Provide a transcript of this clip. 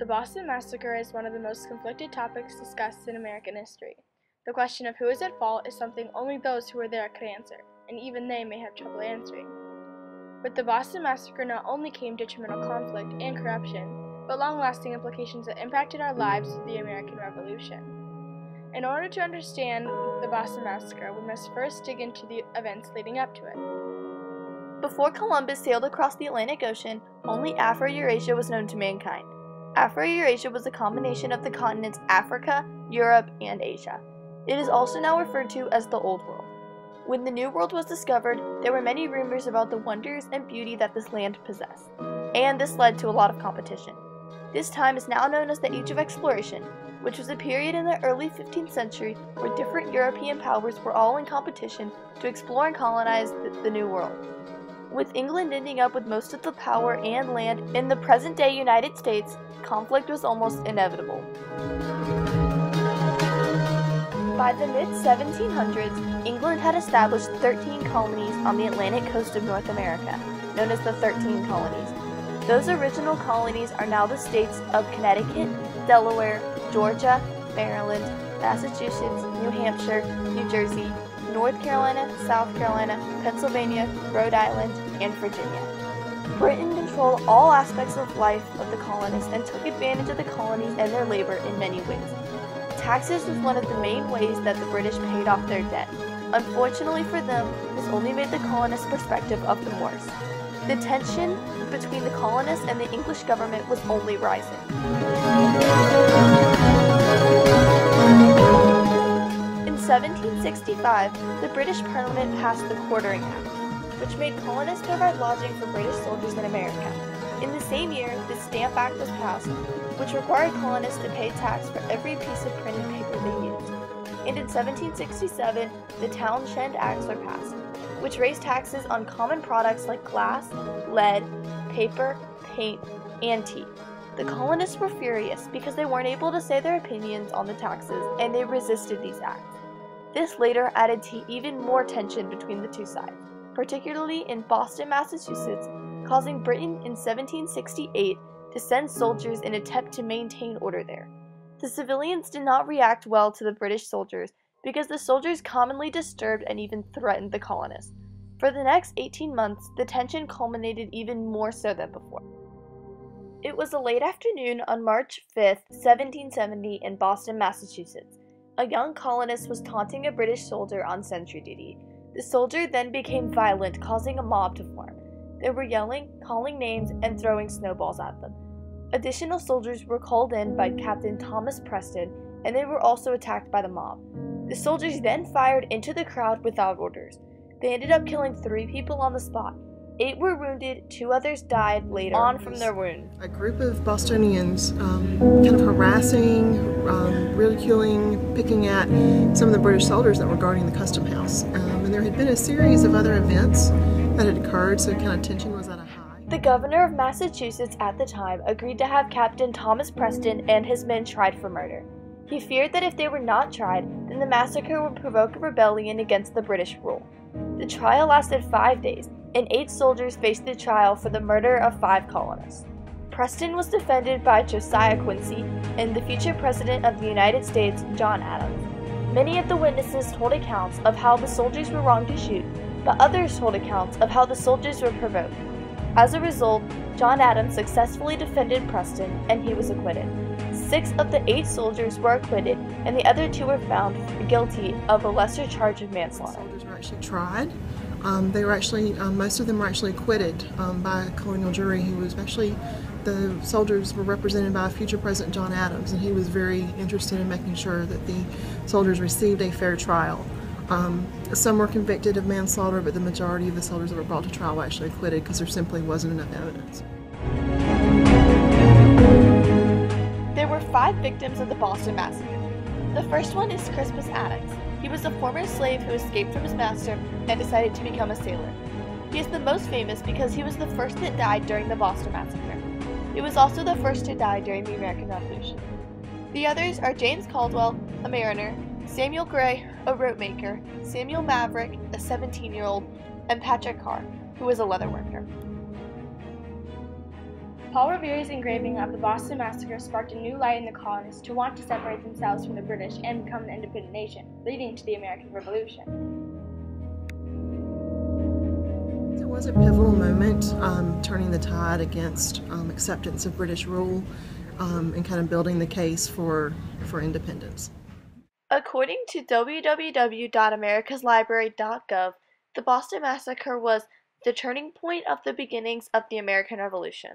The Boston Massacre is one of the most conflicted topics discussed in American history. The question of who is at fault is something only those who were there could answer, and even they may have trouble answering. With the Boston Massacre not only came detrimental conflict and corruption, but long-lasting implications that impacted our lives through the American Revolution. In order to understand the Boston Massacre, we must first dig into the events leading up to it. Before Columbus sailed across the Atlantic Ocean, only Afro-Eurasia was known to mankind. Afro-Eurasia was a combination of the continents Africa, Europe, and Asia. It is also now referred to as the Old World. When the New World was discovered, there were many rumors about the wonders and beauty that this land possessed, and this led to a lot of competition. This time is now known as the Age of Exploration, which was a period in the early 15th century where different European powers were all in competition to explore and colonize the New World. With England ending up with most of the power and land in the present-day United States, conflict was almost inevitable. By the mid-1700s, England had established 13 colonies on the Atlantic coast of North America, known as the 13 Colonies. Those original colonies are now the states of Connecticut, Delaware, Georgia, Maryland, Massachusetts, New Hampshire, New Jersey, North Carolina, South Carolina, Pennsylvania, Rhode Island, and Virginia. Britain controlled all aspects of life of the colonists and took advantage of the colonies and their labor in many ways. Taxes was one of the main ways that the British paid off their debt. Unfortunately for them, this only made the colonists' perspective of them worse. The tension between the colonists and the English government was only rising. In 1765, the British Parliament passed the Quartering Act, which made colonists provide lodging for British soldiers in America. In the same year, the Stamp Act was passed, which required colonists to pay tax for every piece of printed paper they used. And in 1767, the Townshend Acts were passed, which raised taxes on common products like glass, lead, paper, paint, and tea. The colonists were furious because they weren't able to say their opinions on the taxes, and they resisted these acts. This later added to even more tension between the two sides, particularly in Boston, Massachusetts, causing Britain in 1768 to send soldiers in an attempt to maintain order there. The civilians did not react well to the British soldiers because the soldiers commonly disturbed and even threatened the colonists. For the next 18 months, the tension culminated even more so than before. It was a late afternoon on March 5, 1770 in Boston, Massachusetts. A young colonist was taunting a British soldier on sentry duty. The soldier then became violent, causing a mob to form. They were yelling, calling names, and throwing snowballs at them. Additional soldiers were called in by Captain Thomas Preston, and they were also attacked by the mob. The soldiers then fired into the crowd without orders. They ended up killing 3 people on the spot. 8 were wounded, 2 others died later on from their wounds. A group of Bostonians kind of harassing, ridiculing, picking at some of the British soldiers that were guarding the custom house. And there had been a series of other events that had occurred, so kind of tension was at a high. The governor of Massachusetts at the time agreed to have Captain Thomas Preston and his men tried for murder. He feared that if they were not tried, then the massacre would provoke a rebellion against the British rule. The trial lasted 5 days, and 8 soldiers faced the trial for the murder of 5 colonists. Preston was defended by Josiah Quincy and the future President of the United States, John Adams. Many of the witnesses told accounts of how the soldiers were wrong to shoot, but others told accounts of how the soldiers were provoked. As a result, John Adams successfully defended Preston, and he was acquitted. 6 of the 8 soldiers were acquitted, and the other 2 were found guilty of a lesser charge of manslaughter. Soldiers were actually tried. They were actually, most of them were actually acquitted by a colonial jury who was actually, the soldiers were represented by future President John Adams, and he was very interested in making sure that the soldiers received a fair trial. Some were convicted of manslaughter, but the majority of the soldiers that were brought to trial were actually acquitted because there simply wasn't enough evidence. There were 5 victims of the Boston Massacre. The first one is Crispus Attucks. He was a former slave who escaped from his master and decided to become a sailor. He is the most famous because he was the first that died during the Boston Massacre. He was also the first to die during the American Revolution. The others are James Caldwell, a mariner, Samuel Gray, a rope maker, Samuel Maverick, a 17-year-old, and Patrick Carr, who was a leather worker. Paul Revere's engraving of the Boston Massacre sparked a new light in the colonists to want to separate themselves from the British and become an independent nation, leading to the American Revolution. It was a pivotal moment, turning the tide against acceptance of British rule and kind of building the case for independence. According to www.americaslibrary.gov, the Boston Massacre was the turning point of the beginnings of the American Revolution.